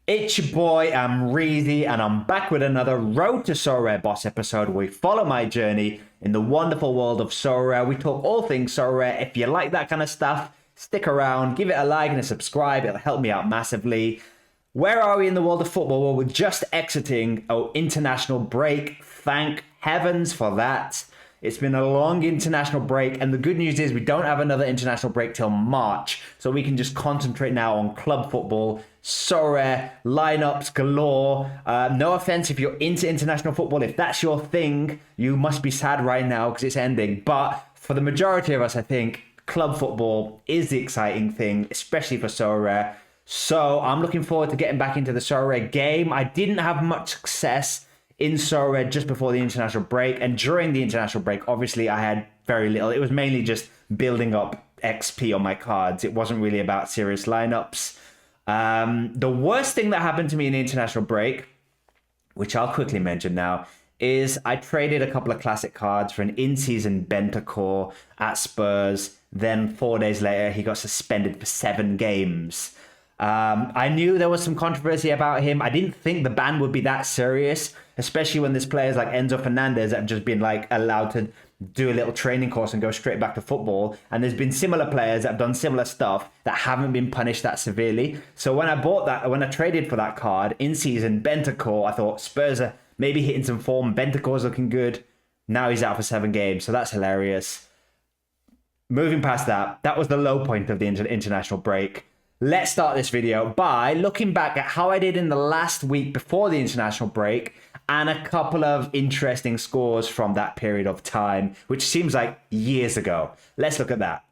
It's your boy, Amreezy, and I'm back with another Road to Sorare Boss episode where we follow my journey in the wonderful world of Sorare. We talk all things Sorare. If you like that kind of stuff, stick around, give it a like and a subscribe. It'll help me out massively. Where are we in the world of football? Well, we're just exiting our international break. Thank heavens for that. It's been a long international break, and the good news is we don't have another international break till March, so we can just concentrate now on club football. Sorare, lineups galore. No offense if you're into international football. If that's your thing, you must be sad right now because it's ending. But for the majority of us, I think club football is the exciting thing, especially for Sorare. So I'm looking forward to getting back into the Sorare game. I didn't have much success in Sorare just before the international break, and during the international break, obviously I had very little. It was mainly just building up XP on my cards. It wasn't really about serious lineups. The worst thing that happened to me in the international break, which I'll quickly mention now, is I traded a couple of classic cards for an in-season Bentancur at Spurs. Then 4 days later, he got suspended for 7 games. I knew there was some controversy about him. I didn't think the ban would be that serious, especially when there's players like Enzo Fernandez that have just been allowed to do a little training course and go straight back to football. And there's been similar players that have done similar stuff that haven't been punished that severely. So when I traded for that card in season, Bentancur, I thought Spurs are maybe hitting some form. Bentancur's looking good. Now he's out for 7 games. So that's hilarious. Moving past that, that was the low point of the international break. Let's start this video by looking back at how I did in the last week before the international break and a couple of interesting scores from that period of time, which seems like years ago. Let's look at that.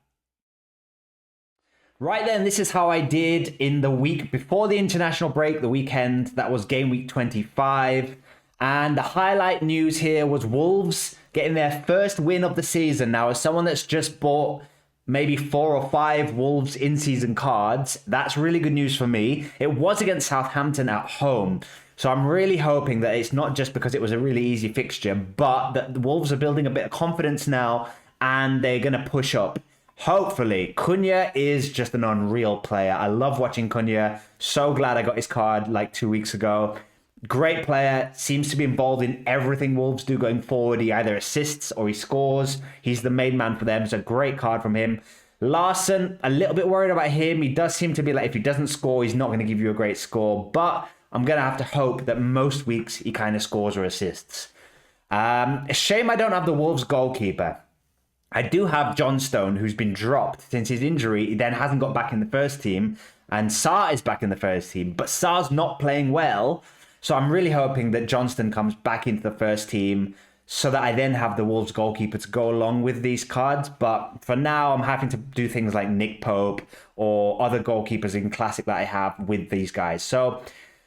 Right then, this is how I did in the week before the international break, the weekend that was game week 25. And the highlight news here was Wolves getting their first win of the season. Now, as someone that's just bought maybe 4 or 5 Wolves in-season cards, that's really good news for me. It was against Southampton at home. So I'm really hoping that it's not just because it was a really easy fixture, but that the Wolves are building a bit of confidence now and they're going to push up. Hopefully. Cunha is just an unreal player. I love watching Cunha. So glad I got his card like 2 weeks ago. Great player, seems to be involved in everything Wolves do going forward. He either assists or he scores. He's the main man for them. It's a great card from him. Larson, a little bit worried about him. He does seem to be like, if he doesn't score, he's not going to give you a great score. But I'm going to have to hope that most weeks he kind of scores or assists. A shame I don't have the Wolves goalkeeper. I do have Johnstone, who's been dropped since his injury. He then hasn't got back in the first team. And Sarr is back in the first team. But Sarr's not playing well. So I'm really hoping that Johnston comes back into the first team so that I then have the Wolves goalkeeper to go along with these cards. But for now, I'm having to do things like Nick Pope or other goalkeepers in Classic that I have with these guys. So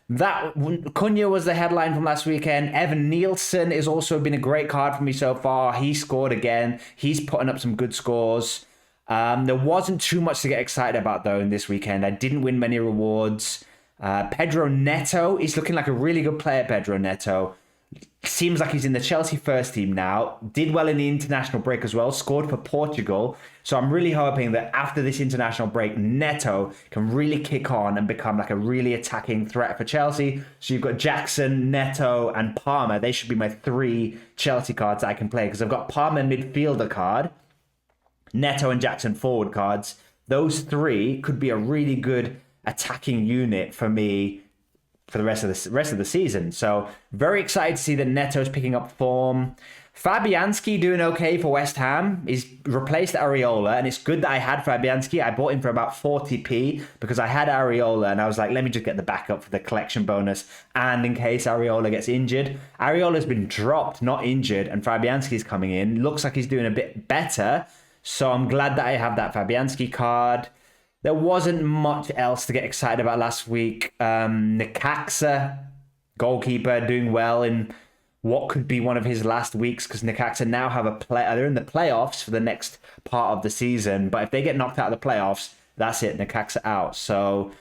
that Cunha was the headline from last weekend. Evan Nielsen has also been a great card for me so far. He scored again. He's putting up some good scores. There wasn't too much to get excited about, though, in this weekend. I didn't win many rewards. Pedro Neto is looking like a really good player. Pedro Neto seems like he's in the Chelsea first team now. Did well in the international break as well. Scored for Portugal. So I'm really hoping that after this international break, Neto can really kick on and become like a really attacking threat for Chelsea. So you've got Jackson, Neto, and Palmer. They should be my 3 Chelsea cards that I can play because I've got Palmer midfielder card, Neto and Jackson forward cards. Those 3 could be a really good attacking unit for me for the rest of the season. So very excited to see that Neto's picking up form. Fabianski doing okay for West Ham. He's replaced Areola, and it's good that I had Fabianski. I bought him for about 40p because I had Areola, and I was like, let me just get the backup for the collection bonus, and in case Areola gets injured. Areola's been dropped, not injured, and Fabianski's coming in. Looks like he's doing a bit better, so I'm glad that I have that Fabianski card. There wasn't much else to get excited about last week. Necaxa, goalkeeper, doing well in what could be one of his last weeks because Necaxa now have they're in the playoffs for the next part of the season. But if they get knocked out of the playoffs, that's it. Necaxa out. So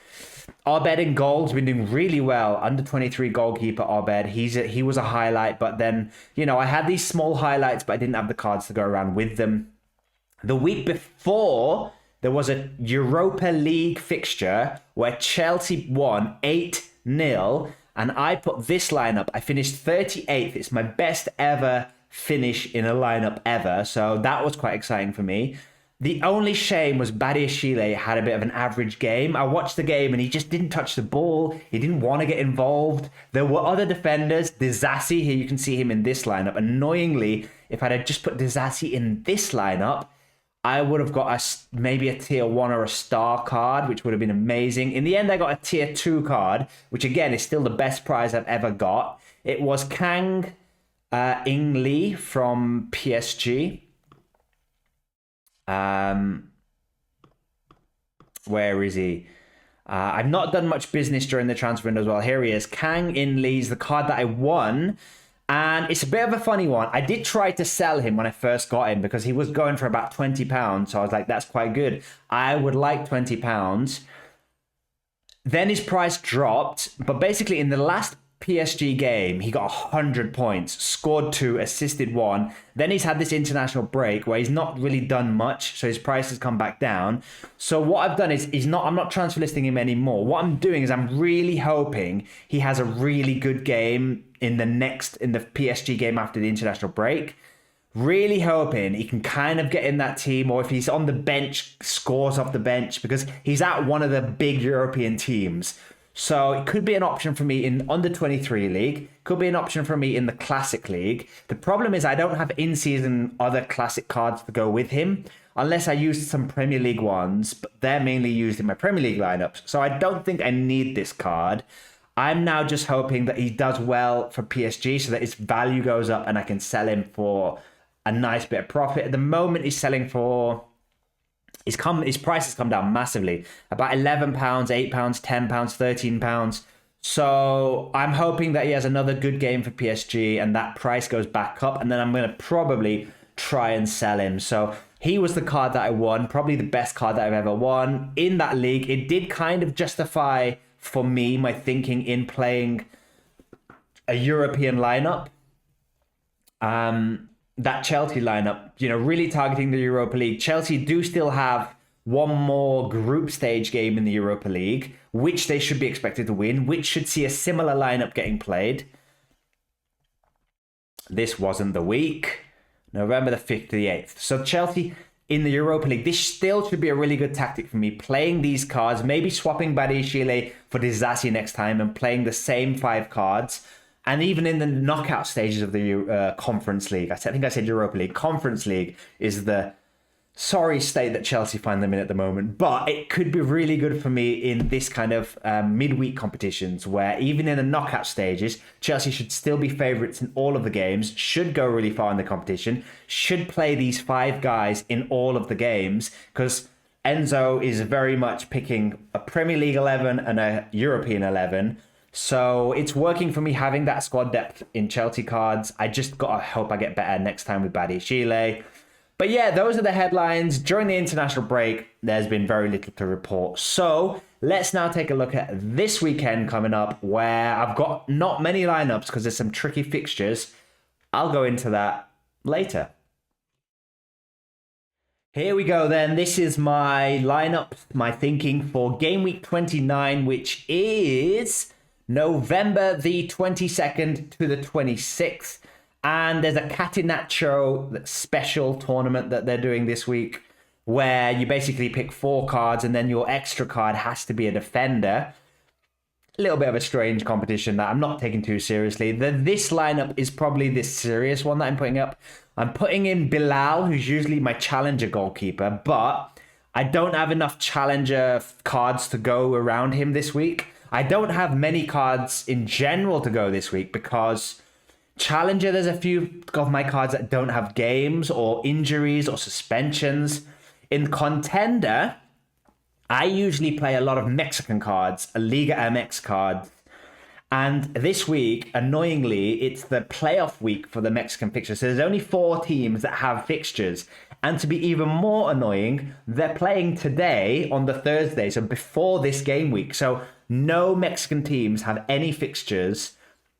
Abed in goals been doing really well. Under 23 goalkeeper Abed. He was a highlight. But then, I had these small highlights, but I didn't have the cards to go around with them. The week before, there was a Europa League fixture where Chelsea won 8 nil. And I put this lineup. I finished 38th. It's my best ever finish in a lineup ever. So that was quite exciting for me. The only shame was Badiashile had a bit of an average game. I watched the game and he just didn't touch the ball. He didn't want to get involved. There were other defenders. Disasi, here you can see him in this lineup. Annoyingly, if I had just put Disasi in this lineup, I would have got maybe a tier 1 or a star card, which would have been amazing. In the end, I got a tier 2 card, which again is still the best prize I've ever got. It was Kang In Lee from PSG. Where is he? I've not done much business during the transfer window as well. Here he is. Kang In Lee's the card that I won. And it's a bit of a funny one. I did try to sell him when I first got him because he was going for about £20. So I was like, that's quite good. I would like £20. Then his price dropped. But basically in the last PSG game, he got 100 points, scored 2, assisted 1. Then he's had this international break where he's not really done much, so his price has come back down. So what I've done is I'm not transfer listing him anymore. What I'm doing is I'm really hoping he has a really good game in the PSG game after the international break. Really hoping he can kind of get in that team, or if he's on the bench, scores off the bench, because he's at one of the big European teams. So it could be an option for me in under 23 league, could be an option for me in the classic league. The problem is I don't have in-season other classic cards to go with him, unless I use some Premier League ones, but they're mainly used in my Premier League lineups. So I don't think I need this card. I'm now just hoping that he does well for PSG so that his value goes up and I can sell him for a nice bit of profit. At the moment, he's selling for... His price has come down massively, about £11, £8, £10, £13. So I'm hoping that he has another good game for PSG and that price goes back up. And then I'm going to probably try and sell him. So he was the card that I won, probably the best card that I've ever won in that league. It did kind of justify for me my thinking in playing a European lineup. That Chelsea lineup, really targeting the Europa League. Chelsea do still have one more group stage game in the Europa League, which they should be expected to win, which should see a similar lineup getting played. This wasn't the week. November the 5th to the 8th. So Chelsea in the Europa League, this still should be a really good tactic for me. Playing these cards, maybe swapping Badiashile for Disasi next time and playing the same 5 cards. And even in the knockout stages of the Conference League, I think I said Europa League. Conference League is the sorry state that Chelsea find them in at the moment. But it could be really good for me in this kind of midweek competitions where even in the knockout stages, Chelsea should still be favourites in all of the games, should go really far in the competition, should play these 5 guys in all of the games because Enzo is very much picking a Premier League 11 and a European 11. So it's working for me having that squad depth in Chelsea cards. I just got to hope I get better next time with Badiashile. But yeah, those are the headlines. During the international break, there's been very little to report. So let's now take a look at this weekend coming up where I've got not many lineups because there's some tricky fixtures. I'll go into that later. Here we go then. This is my lineup, my thinking for game week 29, which is November the 22nd to the 26th. And there's a Catenaccio special tournament that they're doing this week where you basically pick 4 cards and then your extra card has to be a defender. A little bit of a strange competition that I'm not taking too seriously. This lineup is probably the serious one that I'm putting up. I'm putting in Bilal, who's usually my challenger goalkeeper, but I don't have enough challenger cards to go around him this week. I don't have many cards in general to go this week because Challenger, there's a few of my cards that don't have games or injuries or suspensions. In Contender, I usually play a lot of Mexican cards, a Liga MX cards. And this week, annoyingly, it's the playoff week for the Mexican fixtures. So there's only 4 teams that have fixtures. And to be even more annoying, they're playing today on the Thursday, so before this game week. So no Mexican teams have any fixtures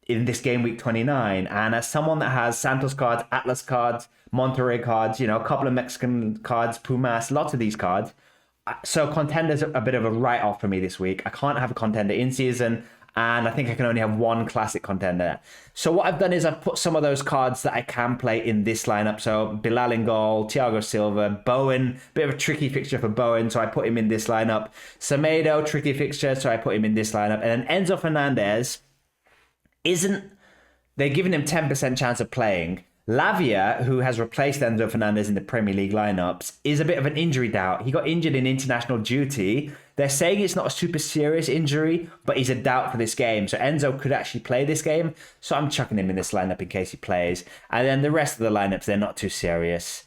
in this game week 29. And as someone that has Santos cards, Atlas cards, Monterrey cards, a couple of Mexican cards, Pumas, lots of these cards. So Contender's a bit of a write-off for me this week. I can't have a Contender in season. And I think I can only have one classic contender. So what I've done is I've put some of those cards that I can play in this lineup. So Bilal in goal, Thiago Silva, Bowen, bit of a tricky fixture for Bowen, so I put him in this lineup. Semedo, tricky fixture, so I put him in this lineup. And then Enzo Fernandez they're giving him 10% chance of playing. Lavia, who has replaced Enzo Fernandez in the Premier League lineups, is a bit of an injury doubt. He got injured in international duty. They're saying it's not a super serious injury, but he's a doubt for this game. So Enzo could actually play this game. So I'm chucking him in this lineup in case he plays. And then the rest of the lineups, they're not too serious.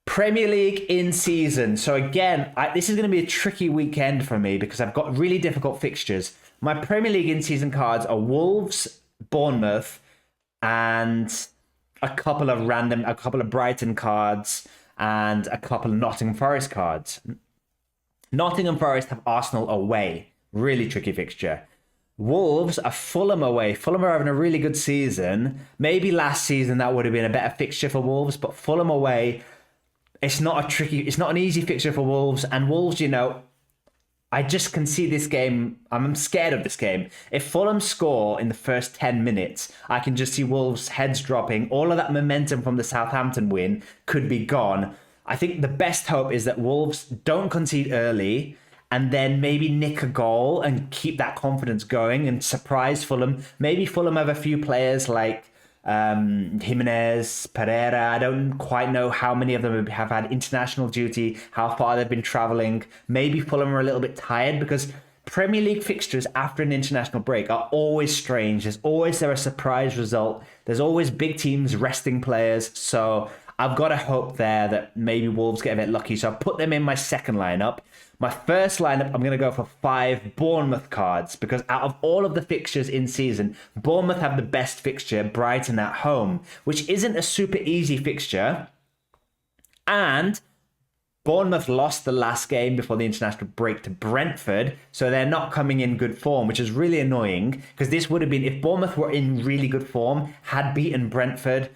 Premier League in season. So again, this is going to be a tricky weekend for me because I've got really difficult fixtures. My Premier League in season cards are Wolves, Bournemouth, and a couple of Brighton cards and a couple of Nottingham Forest cards. Nottingham Forest have Arsenal away. Really tricky fixture. Wolves are Fulham away. Fulham are having a really good season. Maybe last season that would have been a better fixture for Wolves, but Fulham away, it's not an easy fixture for Wolves. And Wolves, I just can see this game. I'm scared of this game. If Fulham score in the first 10 minutes, I can just see Wolves' heads dropping. All of that momentum from the Southampton win could be gone. I think the best hope is that Wolves don't concede early and then maybe nick a goal and keep that confidence going and surprise Fulham. Maybe Fulham have a few players like Jimenez, Pereira. I don't quite know how many of them have had international duty, how far they've been traveling. Maybe Fulham are a little bit tired because Premier League fixtures after an international break are always strange. There's always a surprise result. There's always big teams resting players. So I've got to hope there that maybe Wolves get a bit lucky. So I've put them in my second lineup. My first lineup, I'm going to go for 5 Bournemouth cards because out of all of the fixtures in season, Bournemouth have the best fixture, Brighton at home, which isn't a super easy fixture. And Bournemouth lost the last game before the international break to Brentford, so they're not coming in good form, which is really annoying because this would have been, if Bournemouth were in really good form, had beaten Brentford,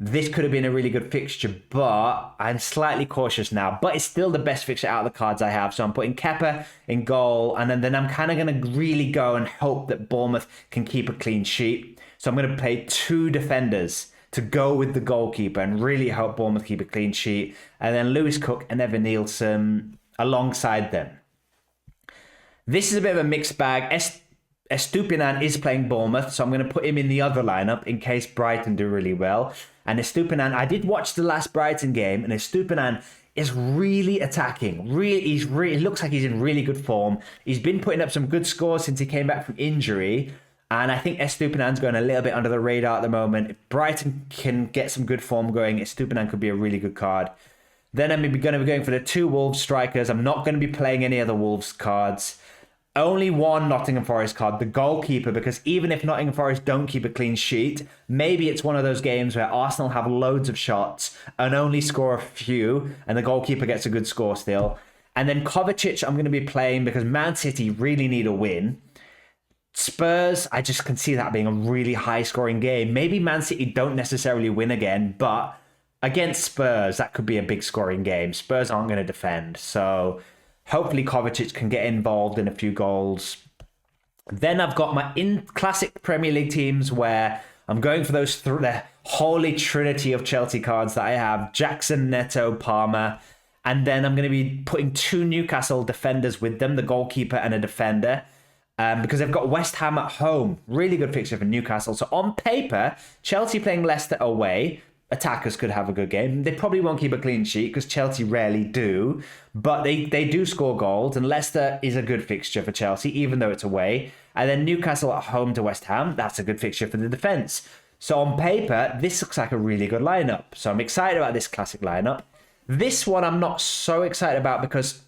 this could have been a really good fixture, but I'm slightly cautious now. But it's still the best fixture out of the cards I have. So I'm putting Kepa in goal, and then I'm kind of going to really go and hope that Bournemouth can keep a clean sheet. So I'm going to play 2 defenders to go with the goalkeeper and really hope Bournemouth keep a clean sheet. And then Lewis Cook and Evan Nielsen alongside them. This is a bit of a mixed bag. Estupinan is playing Bournemouth, so I'm going to put him in the other lineup in case Brighton do really well. And Estupinan, I did watch the last Brighton game, and Estupinan is really attacking. He looks like he's in really good form. He's been putting up some good scores since he came back from injury. And I think Estupinan's going a little bit under the radar at the moment. If Brighton can get some good form going, Estupinan could be a really good card. Then I'm going to be going for the 2 Wolves strikers. I'm not going to be playing any other Wolves cards. Only one Nottingham Forest card, the goalkeeper, because even if Nottingham Forest don't keep a clean sheet, maybe it's one of those games where Arsenal have loads of shots and only score a few, and the goalkeeper gets a good score still. And then Kovacic, I'm going to be playing because Man City really need a win. Spurs, I just can see that being a really high-scoring game. Maybe Man City don't necessarily win again, but against Spurs, that could be a big scoring game. Spurs aren't going to defend, so hopefully Kovacic can get involved in a few goals. Then I've got my classic Premier League teams where I'm going for those the holy trinity of Chelsea cards that I have. Jackson, Neto, Palmer. And then I'm going to be putting 2 Newcastle defenders with them, the goalkeeper and a defender. Because they've got West Ham at home. Really good fixture for Newcastle. So on paper, Chelsea playing Leicester away, attackers could have a good game. They probably won't keep a clean sheet because Chelsea rarely do, but they do score goals, and Leicester is a good fixture for Chelsea, even though it's away. And then Newcastle at home to West Ham, that's a good fixture for the defence. So on paper, this looks like a really good lineup. So I'm excited about this classic lineup. This one I'm not so excited about because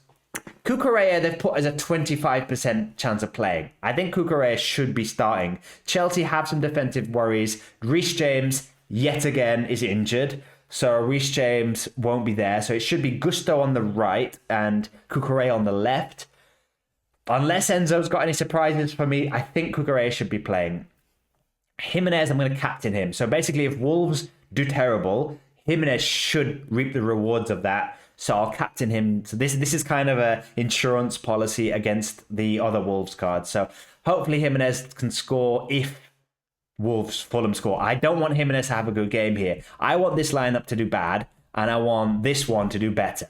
Cucurella they've put as a 25% chance of playing. I think Cucurella should be starting. Chelsea have some defensive worries. Reece James yet again is injured, so Reece James won't be there. So it should be Gusto on the right and Cucurella on the left. Unless Enzo's got any surprises for me, I think Cucurella should be playing. Jimenez, I'm going to captain him. So basically, if Wolves do terrible, Jimenez should reap the rewards of that. So I'll captain him. So this is kind of a insurance policy against the other Wolves cards. So hopefully Jimenez can score if Fulham score. I don't want Jimenez to have a good game here. I want this lineup to do bad, and I want this one to do better.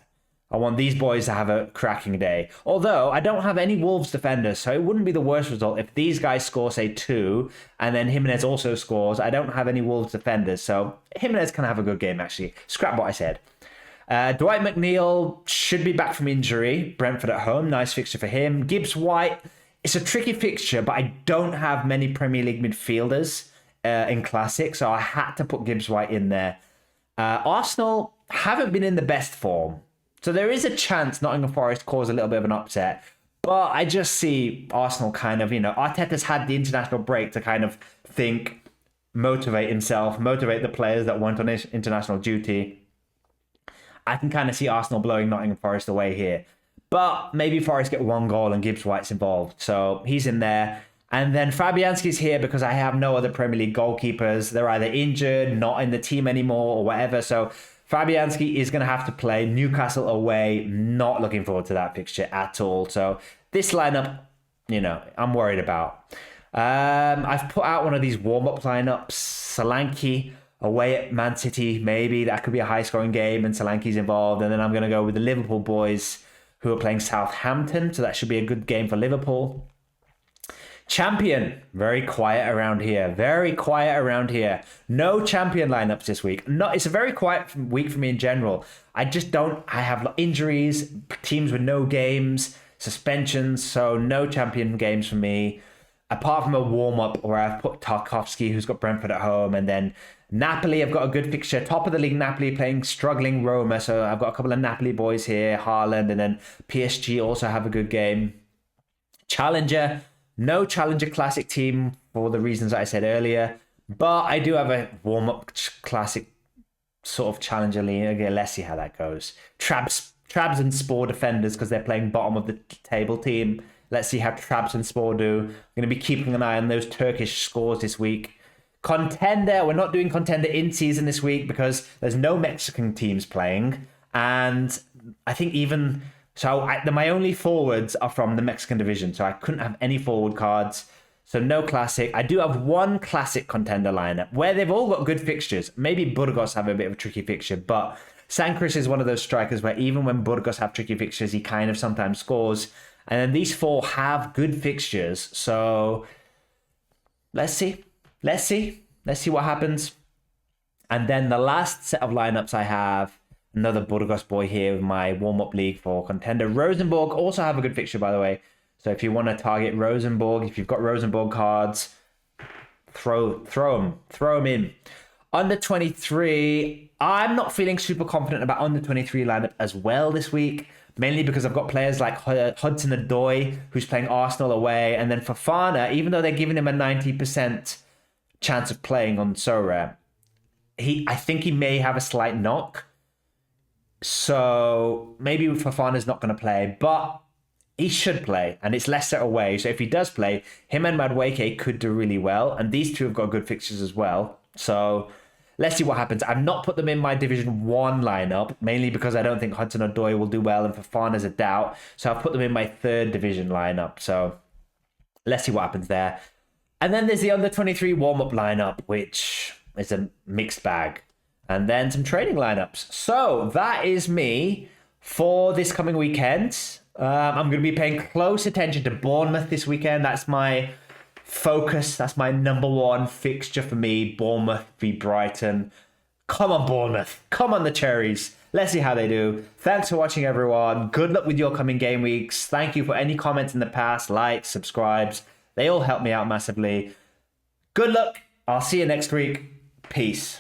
I want these boys to have a cracking day. Although I don't have any Wolves defenders, so it wouldn't be the worst result if these guys score, say, 2, and then Jimenez also scores. I don't have any Wolves defenders, so Jimenez can have a good game, actually. Scrap what I said. Dwight McNeil should be back from injury. Brentford at home, nice fixture for him. Gibbs White, it's a tricky fixture, but I don't have many Premier League midfielders in Classic, so I had to put Gibbs White in there. Arsenal haven't been in the best form. So there is a chance Nottingham Forest cause a little bit of an upset. But I just see Arsenal kind of, Arteta's had the international break to kind of think, motivate himself, motivate the players that went on international duty. I can kind of see Arsenal blowing Nottingham Forest away here. But maybe Forest get 1 goal and Gibbs White's involved. So he's in there. And then Fabianski's here because I have no other Premier League goalkeepers. They're either injured, not in the team anymore, or whatever. So Fabianski is going to have to play Newcastle away. Not looking forward to that fixture at all. So this lineup, I'm worried about. I've put out one of these warm-up lineups. Solanke away at Man City, maybe. That could be a high-scoring game and Solanke's involved. And then I'm going to go with the Liverpool boys who are playing Southampton. So that should be a good game for Liverpool. Champion, very quiet around here. Very quiet around here. No champion lineups this week. It's a very quiet week for me in general. I have injuries, teams with no games, suspensions, so no champion games for me. Apart from a warm-up where I've put Tarkowski, who's got Brentford at home, and then Napoli, I've got a good fixture. Top of the league, Napoli playing struggling Roma, so I've got a couple of Napoli boys here, Haaland, and then PSG also have a good game. Challenger, no Challenger Classic team for the reasons I said earlier, but I do have a warm-up Classic sort of Challenger league. Again, let's see how that goes. Trabs and Spore defenders because they're playing bottom of the table team. Let's see how Trabs and Spore do. I'm going to be keeping an eye on those Turkish scores this week. Contender, we're not doing Contender in season this week because there's no Mexican teams playing, and I think my only forwards are from the Mexican division, so I couldn't have any forward cards. So no Classic. I do have 1 Classic Contender lineup where they've all got good fixtures. Maybe Burgos have a bit of a tricky fixture, but Sanchez is one of those strikers where even when Burgos have tricky fixtures, he kind of sometimes scores. And then these 4 have good fixtures. So let's see. Let's see what happens. And then the last set of lineups I have, another Burgos boy here with my warm-up league for Contender. Rosenborg also have a good fixture, by the way. So if you want to target Rosenborg, if you've got Rosenborg cards, throw them in. Under 23, I'm not feeling super confident about under 23 lineup as well this week, mainly because I've got players like Hudson-Odoi, who's playing Arsenal away, and then Fofana, even though they're giving him a 90% chance of playing on Sorare, I think he may have a slight knock. So maybe Fofana's not going to play, but he should play, and it's Leicester away. So if he does play, him and Madueke could do really well, and these 2 have got good fixtures as well. So let's see what happens. I've not put them in my Division 1 lineup, mainly because I don't think Hudson-Odoi will do well, and Fofana's a doubt. So I've put them in my 3rd division lineup. So let's see what happens there. And then there's the under 23 warm-up lineup, which is a mixed bag. And then some training lineups. So that is me for this coming weekend. I'm going to be paying close attention to Bournemouth this weekend. That's my focus. That's my number 1 fixture for me. Bournemouth v Brighton. Come on, Bournemouth. Come on, the Cherries. Let's see how they do. Thanks for watching, everyone. Good luck with your coming game weeks. Thank you for any comments in the past, likes, subscribes. They all help me out massively. Good luck. I'll see you next week. Peace.